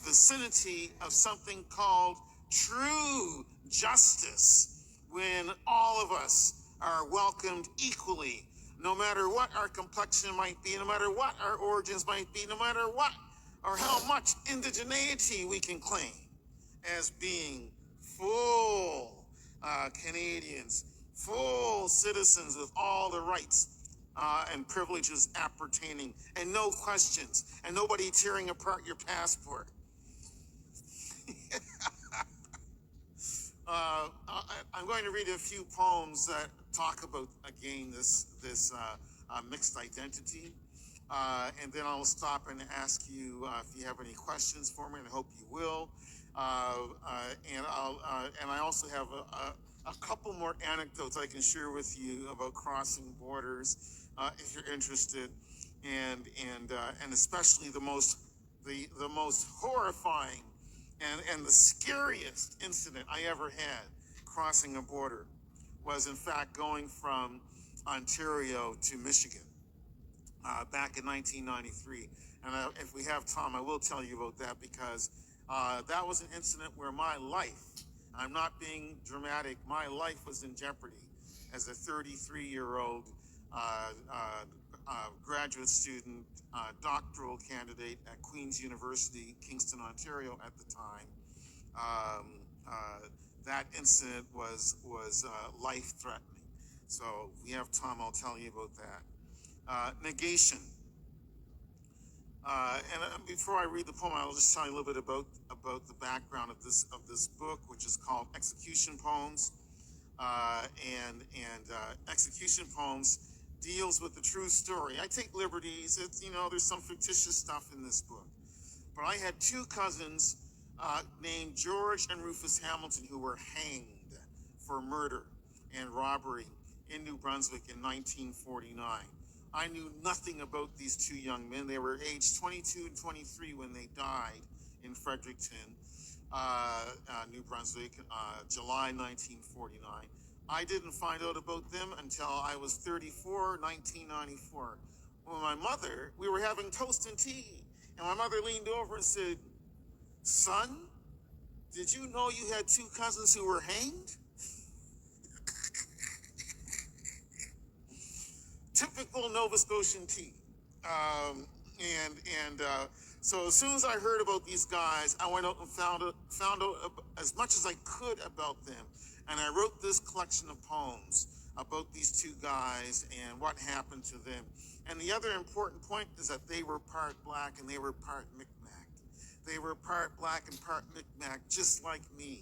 vicinity of something called true justice, when all of us are welcomed equally, no matter what our complexion might be, no matter what our origins might be, no matter what or how much indigeneity we can claim as being full Canadians, full citizens with all the rights and privileges appertaining, and no questions, and nobody tearing apart your passport. I'm going to read a few poems that talk about, again, this mixed identity. And then I'll stop and ask you if you have any questions for me, and I hope you will. And I also have a couple more anecdotes I can share with you about crossing borders, if you're interested, and especially the most horrifying and the scariest incident I ever had crossing a border was, in fact, going from Ontario to Michigan back in 1993. And if we have time, I will tell you about that, because that was an incident where my life, I'm not being dramatic, my life was in jeopardy as a 33-year-old graduate student, doctoral candidate at Queen's University, Kingston, Ontario at the time. That incident was life-threatening. So if we have time, I'll tell you about that. Negation. And before I read the poem, I'll just tell you a little bit about the background of this book, which is called Execution Poems. Execution Poems deals with the true story. I take liberties. It's, there's some fictitious stuff in this book. But I had two cousins named George and Rufus Hamilton who were hanged for murder and robbery in New Brunswick in 1949. I knew nothing about these two young men. They were aged 22 and 23 when they died in Fredericton, New Brunswick, July 1949. I didn't find out about them until I was 34, 1994. When we were having toast and tea, and my mother leaned over and said, "Son, did you know you had two cousins who were hanged?" Typical Nova Scotian tea. So as soon as I heard about these guys, I went out and found out as much as I could about them. And I wrote this collection of poems about these two guys and what happened to them. And the other important point is that they were part Black and they were part Micmac. They were part Black and part Micmac, just like me.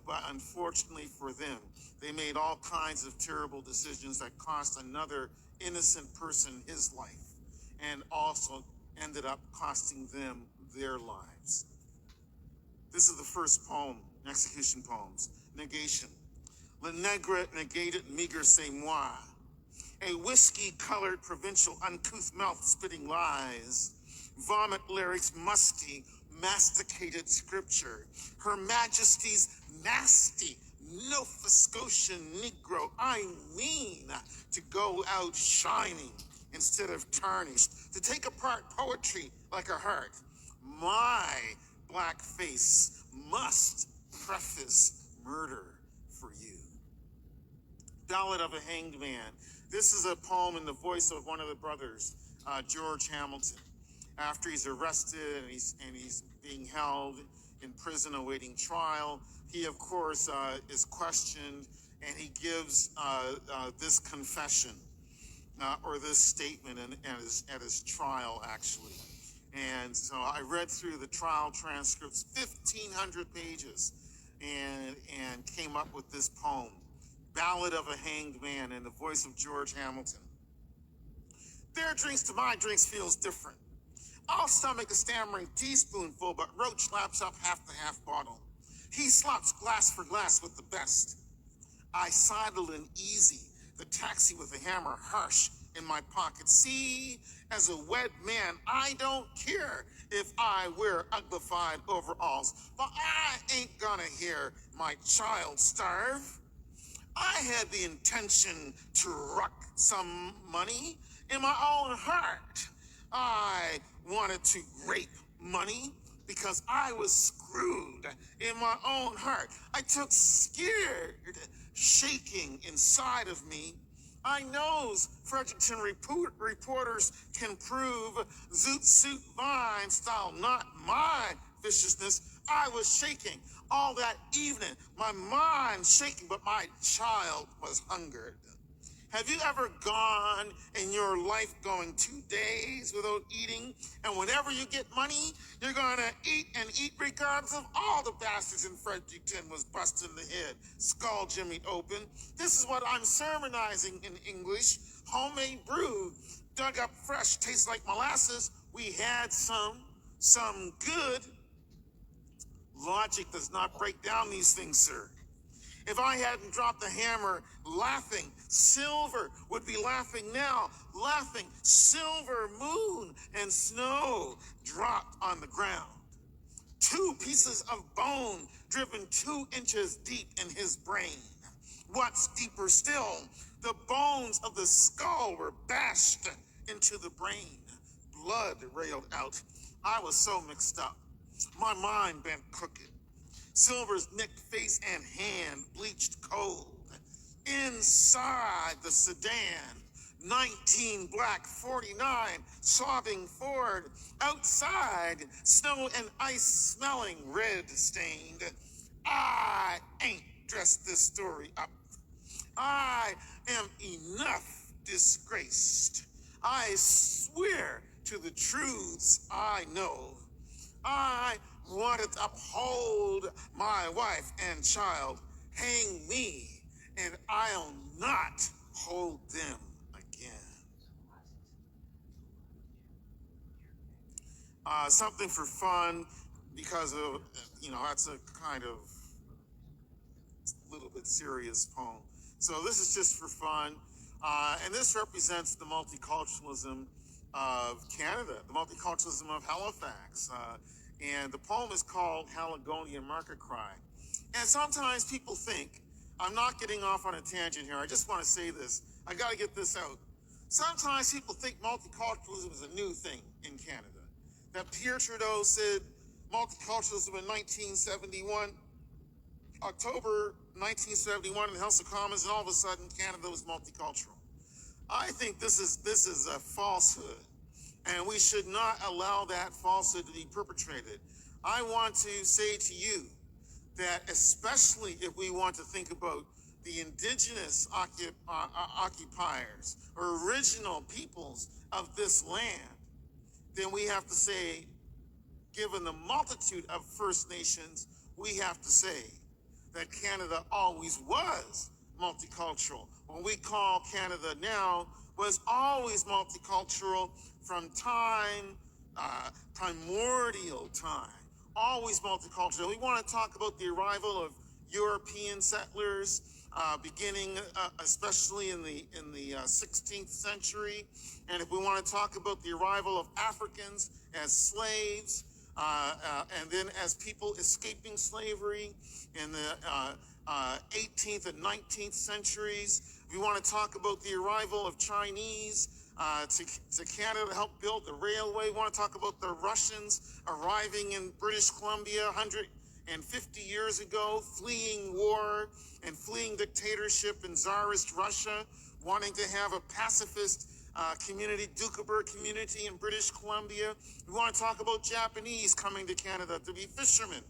But unfortunately for them, they made all kinds of terrible decisions that cost another innocent person his life, and also ended up costing them their lives. This is the first poem, Execution Poems. Negation. Le Negre negated meager c'est moi. A whiskey-colored provincial uncouth mouth spitting lies. Vomit lyrics musty, masticated scripture. Her Majesty's nasty Nova Scotian Negro, I mean to go out shining instead of tarnished, to take apart poetry like a heart. My black face must preface murder for you. Ballad of a Hanged Man. This is a poem in the voice of one of the brothers, George Hamilton. After he's arrested and he's being held in prison awaiting trial, he of course is questioned, and he gives this confession or this statement at his trial, actually. And so I read through the trial transcripts, 1,500 pages, and came up with this poem, Ballad of a Hanged Man, in the voice of George Hamilton. Their drinks to my drinks feels different. I'll stomach a stammering teaspoonful, but Roach laps up half the half bottle. He slops glass for glass with the best. I sidle in easy, the taxi with a hammer harsh, in my pocket. See, as a wed man, I don't care if I wear uglified overalls, but I ain't gonna hear my child starve. I had the intention to ruck some money in my own heart. I wanted to rape money because I was screwed in my own heart. I took scared, shaking inside of me. I knows Fredericton reporters can prove Zoot Suit Vine style, not my viciousness. I was shaking all that evening, my mind shaking, but my child was hungered. Have you ever gone in your life going 2 days without eating? And whenever you get money, you're gonna eat and eat regardless of all the bastards in Fredericton was busting the head, skull jimmy open. This is what I'm sermonizing in English. Homemade brew, dug up fresh, tastes like molasses. We had some good. Logic does not break down these things, sir. If I hadn't dropped the hammer laughing, silver would be laughing now, laughing, silver, moon, and snow dropped on the ground. 2 pieces of bone driven 2 inches deep in his brain. What's deeper still, the bones of the skull were bashed into the brain. Blood railed out. I was so mixed up. My mind bent crooked. Silver's nicked face and hand bleached cold. Inside the sedan, 19 black 49 sobbing Ford. Outside, snow and ice smelling red stained. I ain't dressed this story up. I am enough disgraced. I swear to the truths I know. I wanted to uphold my wife and child. Hang me, and I'll not hold them again. Something for fun, because of, that's a kind of little bit serious poem. So this is just for fun. And this represents the multiculturalism of Canada, the multiculturalism of Halifax. And the poem is called Haligonian Market Cry. And sometimes people think, I'm not getting off on a tangent here, I just want to say this, I got to get this out. Sometimes people think multiculturalism is a new thing in Canada. That Pierre Trudeau said multiculturalism in 1971, October 1971 in the House of Commons, and all of a sudden Canada was multicultural. I think this is a falsehood, and we should not allow that falsehood to be perpetrated. I want to say to you that, especially if we want to think about the indigenous occupiers or original peoples of this land, then we have to say, given the multitude of First Nations, we have to say that Canada always was multicultural. What we call Canada now was always multicultural from primordial time, always multicultural. We want to talk about the arrival of European settlers, beginning especially in the 16th century. And if we want to talk about the arrival of Africans as slaves, and then as people escaping slavery in the 18th and 19th centuries, we want to talk about the arrival of Chinese to Canada to help build the railway. We want to talk about the Russians arriving in British Columbia 150 years ago, fleeing war and fleeing dictatorship in Tsarist Russia, wanting to have a pacifist community, Doukhobor community in British Columbia. We want to talk about Japanese coming to Canada to be fishermen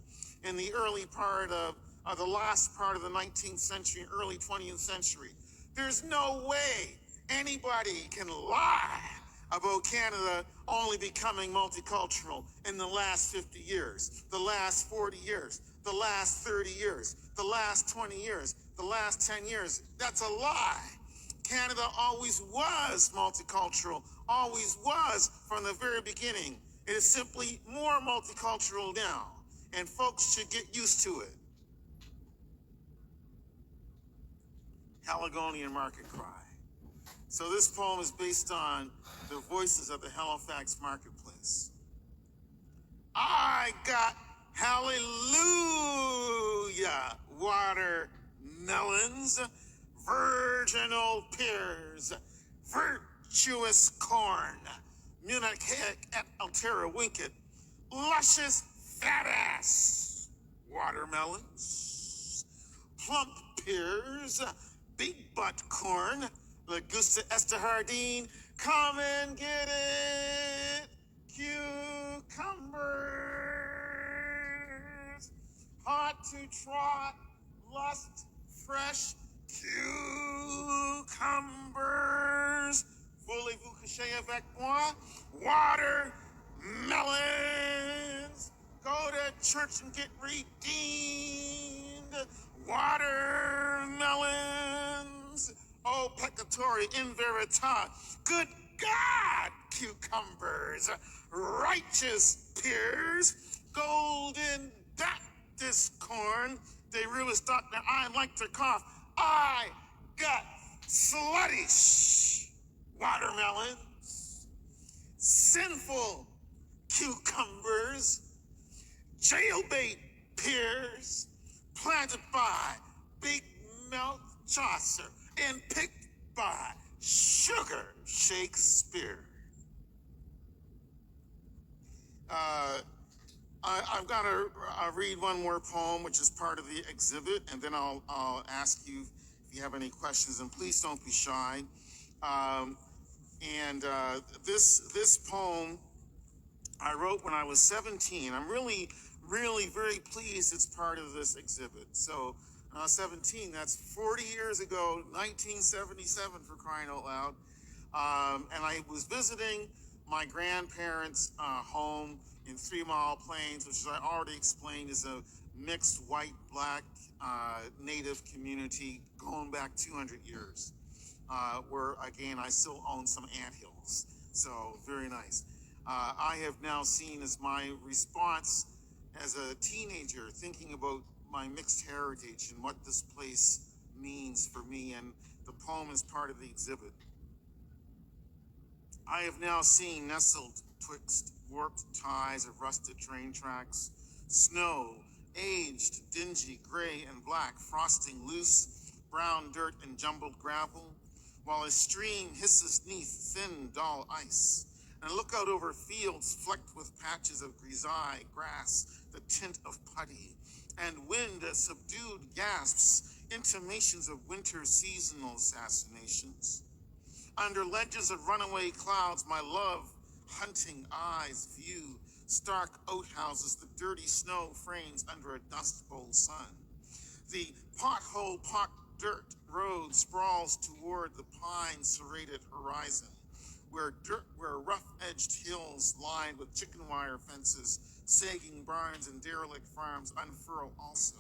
in the early part of the last part of the 19th century, early 20th century. There's no way anybody can lie about Canada only becoming multicultural in the last 50 years, the last 40 years, the last 30 years, the last 20 years, the last 10 years. That's a lie. Canada always was multicultural, always was from the very beginning. It is simply more multicultural now, and folks should get used to it. Haligonian Market Cry. So this poem is based on the voices of the Halifax marketplace. I got hallelujah watermelons, virginal pears, virtuous corn, Munich et altera winkit, luscious fat ass watermelons, plump pears, big butt corn, Lagusta Estehardine, come and get it, cucumbers, hot to trot, lust fresh cucumbers, voulez-vous coucher avec moi, watermelons, go to church and get redeemed, watermelons, oh peccatori in veritas, good God, cucumbers, righteous pears, golden Baptist corn, they really stopped their eye and like to cough. I got sluttish watermelons, sinful cucumbers, jailbait pears, planted by Big Mouth Chaucer and picked by Sugar Shakespeare. I've got to read one more poem, which is part of the exhibit, and then I'll ask you if you have any questions, and please don't be shy. This poem I wrote when I was 17. I'm really very pleased it's part of this exhibit. So 17, that's 40 years ago, 1977 for crying out loud. And I was visiting my grandparents' home in 3 Mile Plains, which, as I already explained, is a mixed white-black native community going back 200 years, where, again, I still own some anthills. So, very nice. I have now seen as my response as a teenager, thinking about my mixed heritage and what this place means for me, and the poem is part of the exhibit. I have now seen nestled twixt warped ties of rusted train tracks, snow, aged, dingy, gray and black, frosting loose, brown dirt and jumbled gravel, while a stream hisses neath thin, dull ice, and look out over fields flecked with patches of grisaille grass, the tint of putty, and wind as subdued gasps, intimations of winter seasonal assassinations. Under ledges of runaway clouds, my love, hunting eyes view stark outhouses, the dirty snow frames under a dust bowl sun. The pothole-pocked dirt road sprawls toward the pine-serrated horizon, where rough-edged hills lined with chicken wire fences, sagging barns, and derelict farms unfurl also.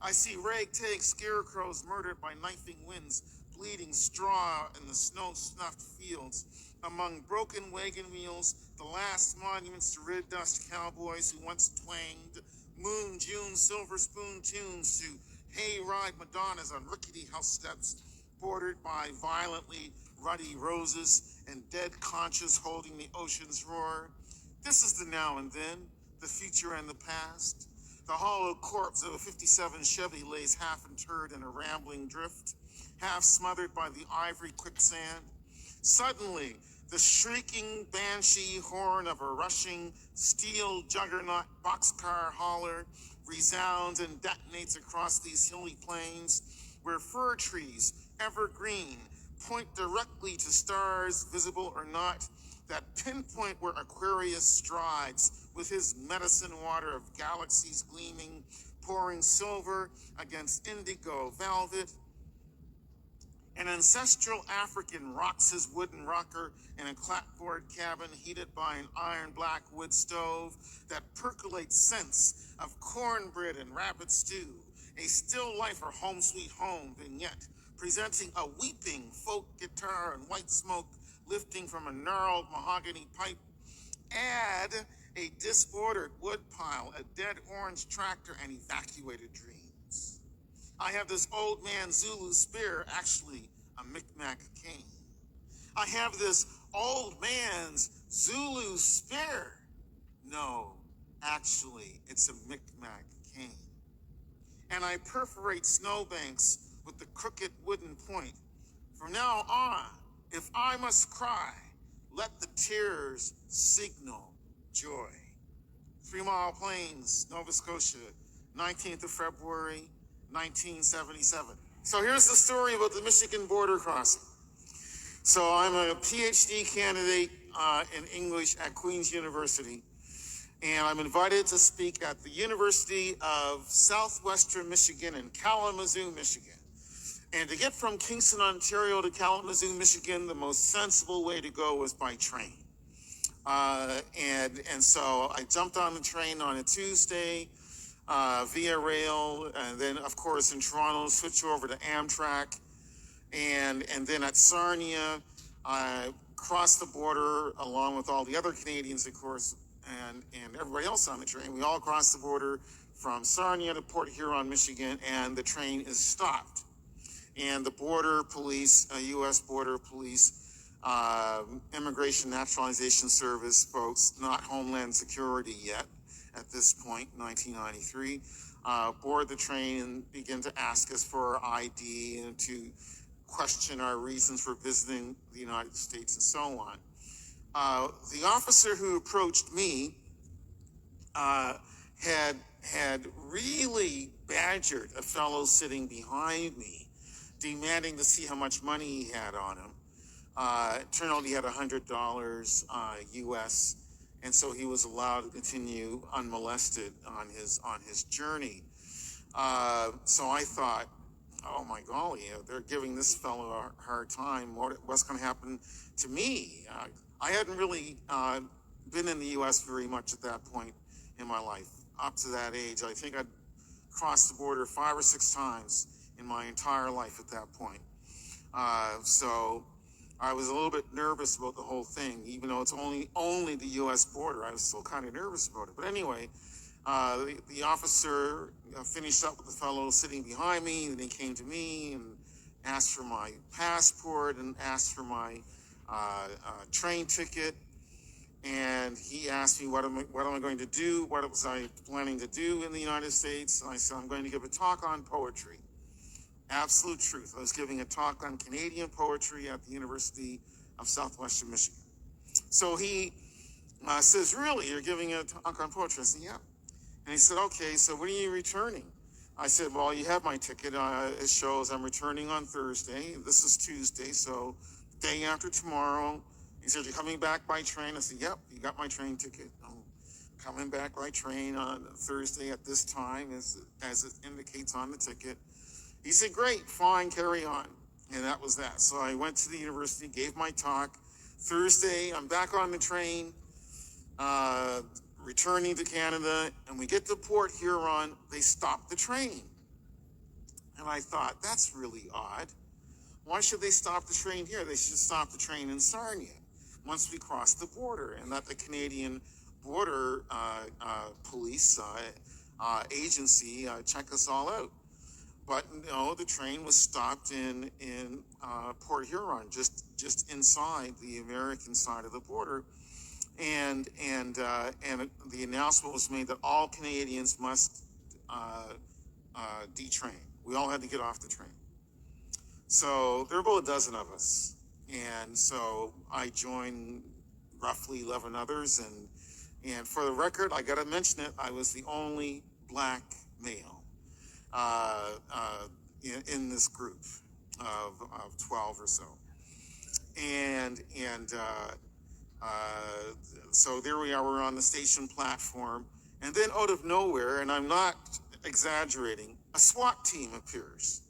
I see ragtag scarecrows murdered by knifing winds, bleeding straw in the snow-snuffed fields. Among broken wagon wheels, the last monuments to red dust cowboys who once twanged Moon June silver spoon tunes to hayride Madonnas on rickety house steps, bordered by violently ruddy roses and dead conches holding the ocean's roar. This is the now and then, the future and the past. The hollow corpse of a 57 Chevy lays half interred in a rambling drift, half smothered by the ivory quicksand. Suddenly, the shrieking banshee horn of a rushing steel juggernaut boxcar hauler resounds and detonates across these hilly plains where fir trees, evergreen, point directly to stars, visible or not, that pinpoint where Aquarius strides with his medicine water of galaxies gleaming, pouring silver against indigo velvet. An ancestral African rocks his wooden rocker in a clapboard cabin heated by an iron black wood stove that percolates scents of cornbread and rabbit stew, a still life or home sweet home vignette presenting a weeping folk guitar and white smoke lifting from a gnarled mahogany pipe. Add a disordered wood pile, a dead orange tractor, and evacuated dreams. I have this old man Zulu spear, actually a Micmac cane. I have this old man's Zulu spear. No, actually, it's a Micmac cane. And I perforate snowbanks with the crooked wooden point. From now on, if I must cry, let the tears signal joy. 3 Mile Plains, Nova Scotia, 19th of February, 1977. So here's the story about the Michigan border crossing. So I'm a PhD candidate in English at Queen's University, and I'm invited to speak at the University of Southwestern Michigan in Kalamazoo, Michigan. And to get from Kingston, Ontario to Kalamazoo, Michigan, the most sensible way to go was by train. And so I jumped on the train on a Tuesday via rail, and then of course in Toronto switch over to Amtrak, and then at Sarnia I crossed the border along with all the other Canadians, of course, and everybody else on the train. We all crossed the border from Sarnia to Port Huron, Michigan, and the train is stopped. And the border police, U.S. border police, Immigration Naturalization Service folks, not Homeland Security yet at this point, 1993, board the train and begin to ask us for our ID and to question our reasons for visiting the United States and so on. The officer who approached me had really badgered a fellow sitting behind me, demanding to see how much money he had on him. It turned out he had $100 US, and so he was allowed to continue unmolested on his journey. So I thought, oh my golly, they're giving this fellow a hard time. What's going to happen to me? I hadn't really been in the U.S. very much at that point in my life. Up to that age, I think I'd crossed the border 5 or 6 times in my entire life at that point. So I was a little bit nervous about the whole thing, even though it's only the U.S. border. I was still kind of nervous about it. But anyway, the officer finished up with the fellow sitting behind me, and he came to me and asked for my passport and asked for my train ticket. And he asked me what am I going to do, what was I planning to do in the United States. And I said, I'm going to give a talk on poetry. Absolute truth. I was giving a talk on Canadian poetry at the University of Southwestern Michigan. So he says, really, you're giving a talk on poetry? I said, yeah. And he said, okay, so when are you returning? I said, well, you have my ticket. It shows I'm returning on Thursday. This is Tuesday, so day after tomorrow. He said, you're coming back by train? I said, yep, you got my train ticket. I'm coming back by train on Thursday at this time, as it indicates on the ticket. He said, great, fine, carry on. And that was that. So I went to the university, gave my talk. Thursday, I'm back on the train, returning to Canada, and we get to Port Huron, they stop the train. And I thought, that's really odd. Why should they stop the train here? They should stop the train in Sarnia once we cross the border, and let the Canadian Border Police Agency check us all out. But no, the train was stopped in Port Huron, just inside the American side of the border, and the announcement was made that all Canadians must detrain. We all had to get off the train. So there were about a dozen of us, and so I joined roughly 11 others, and for the record, I got to mention it, I was the only black male in this group of 12 or so. And so there we are, we're on the station platform, and then out of nowhere, and I'm not exaggerating, a SWAT team appears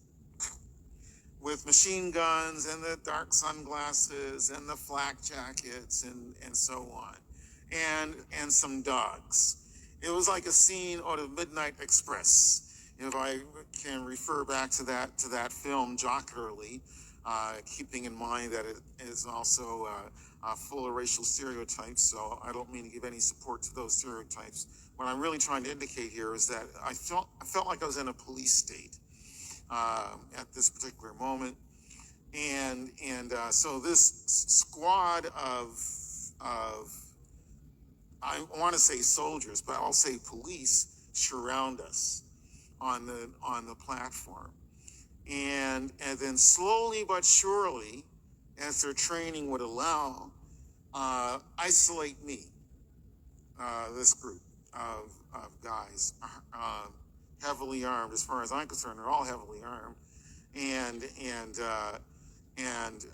with machine guns and the dark sunglasses and the flak jackets and so on, and some dogs. It was like a scene out of Midnight Express, if I can refer back to that film jocularly, keeping in mind that it is also full of racial stereotypes, so I don't mean to give any support to those stereotypes. What I'm really trying to indicate here is that I felt like I was in a police state at this particular moment. So this squad of I want to say soldiers, but I'll say police surround us on the platform, and then slowly but surely, as their training would allow, isolate me, this group of guys, heavily armed. As far as I'm concerned, they're all heavily armed, and and uh, and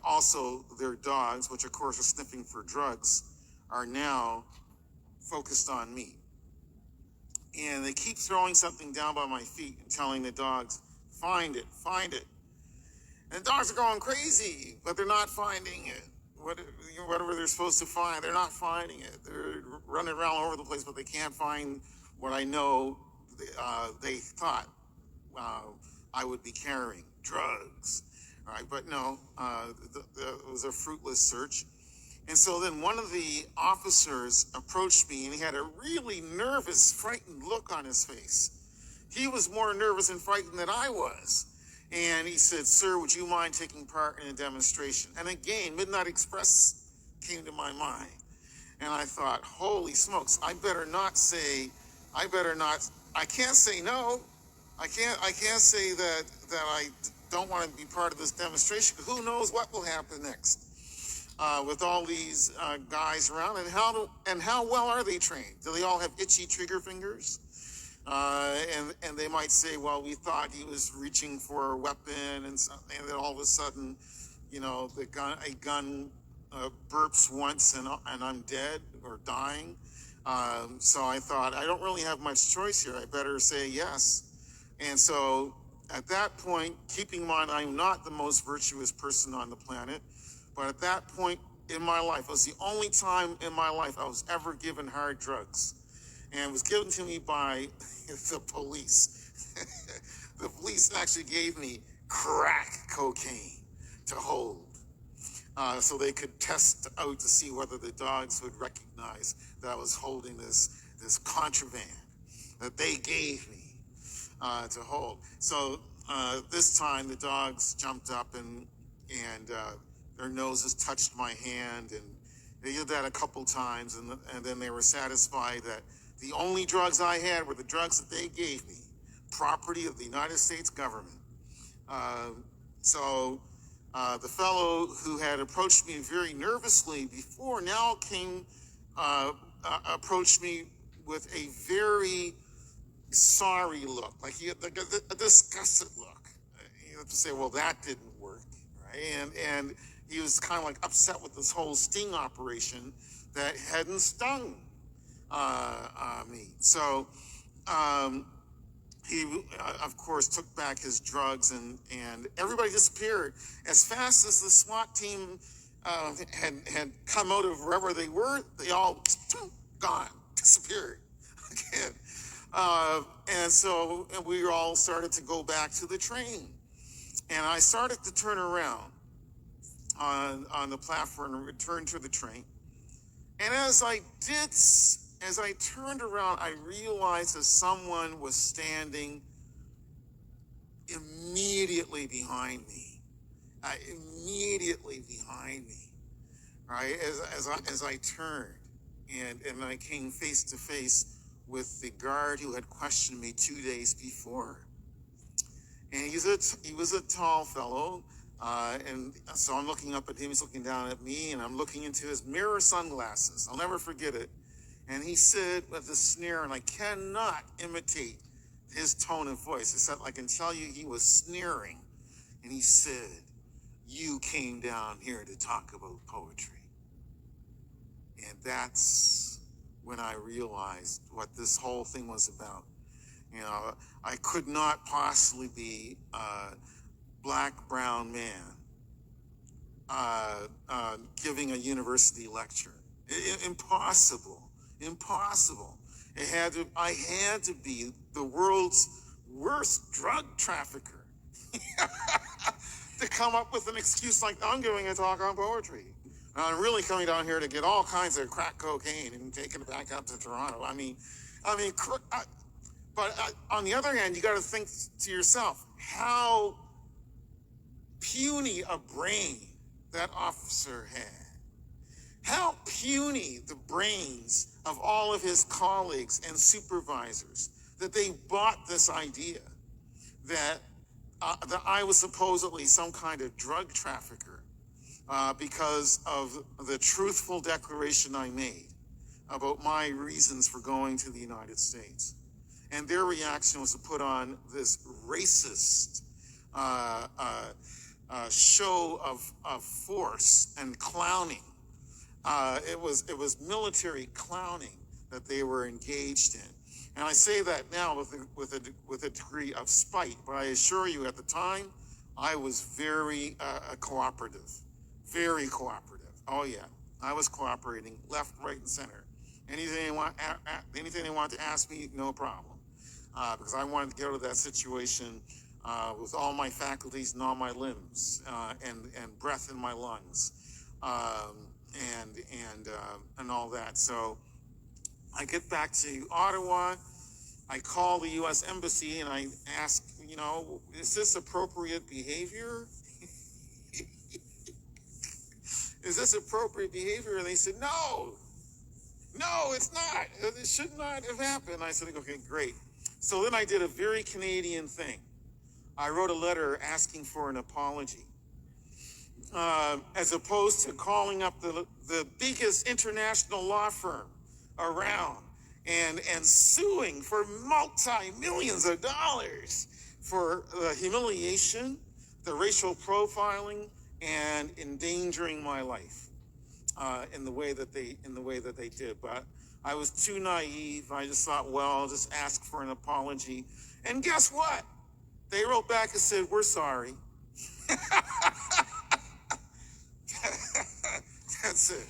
also their dogs, which of course are sniffing for drugs, are now focused on me. And they keep throwing something down by my feet and telling the dogs, find it, find it. And the dogs are going crazy, but they're not finding it. Whatever they're supposed to find, they're not finding it. They're running around all over the place, but they can't find what I know they thought I would be carrying, drugs. All right, but no, it was a fruitless search. And so then one of the officers approached me, and he had a really nervous, frightened look on his face. He was more nervous and frightened than I was. And he said, "Sir, would you mind taking part in a demonstration?" And again, Midnight Express came to my mind. And I thought, holy smokes, I better not, I can't say no. I can't say that I don't want to be part of this demonstration. Who knows what will happen next? With all these guys around, and how well are they trained? Do they all have itchy trigger fingers? And they might say, well, we thought he was reaching for a weapon, and then all of a sudden, a gun burps once, and I'm dead or dying. So I thought, I don't really have much choice here. I better say yes. And so at that point, keeping in mind I'm not the most virtuous person on the planet, but at that point in my life, it was the only time in my life I was ever given hard drugs. And it was given to me by the police. The police actually gave me crack cocaine to hold, so they could test out to see whether the dogs would recognize that I was holding this contraband that they gave me to hold. So this time the dogs jumped up and their noses touched my hand, and they did that a couple times, and then they were satisfied that the only drugs I had were the drugs that they gave me, property of the United States government. So the fellow who had approached me very nervously before now approached me with a very sorry look, like a disgusted look. You have to say, well, that didn't work, right? And he was kind of like upset with this whole sting operation that hadn't stung me. So he, of course, took back his drugs, and everybody disappeared. As fast as the SWAT team had come out of wherever they were, they all gone, disappeared again. And so we all started to go back to the train. And I started to turn around on the platform and return to the train. And as I turned around, I realized that someone was standing immediately behind me. Immediately behind me, right? As I turned, and I came face to face with the guard who had questioned me 2 days before. And he was a tall fellow, and so I'm looking up at him, he's looking down at me, and I'm looking into his mirror sunglasses. I'll never forget it. And he said with a sneer, and I cannot imitate his tone of voice, except I can tell you he was sneering. And he said, "You came down here to talk about poetry." And that's when I realized what this whole thing was about. I could not possibly be a black, brown man giving a university lecture. Impossible. I had to be the world's worst drug trafficker to come up with an excuse like, I'm giving a talk on poetry. I'm really coming down here to get all kinds of crack cocaine and taking it back up to Toronto. But on the other hand, you got to think to yourself, how puny a brain that officer had. How puny the brains of all of his colleagues and supervisors that they bought this idea that I was supposedly some kind of drug trafficker because of the truthful declaration I made about my reasons for going to the United States. And their reaction was to put on this racist show of force and clowning. It was military clowning that they were engaged in. And I say that now with a degree of spite, but I assure you at the time, I was very cooperative, very cooperative. Oh yeah, I was cooperating left, right, and center. Anything they wanted to ask me, no problem, because I wanted to get out of that situation with all my faculties and all my limbs and breath in my lungs, and all that. So I get back to Ottawa. I call the U.S. Embassy and I ask, is this appropriate behavior? Is this appropriate behavior? And they said, no, it's not. It should not have happened. I said, okay, great. So then I did a very Canadian thing. I wrote a letter asking for an apology. As opposed to calling up the biggest international law firm around and suing for multi-millions of dollars for the humiliation, the racial profiling, and endangering my life in the way that they did. But I was too naive. I just thought, well, I'll just ask for an apology. And guess what? They wrote back and said, we're sorry. That's it.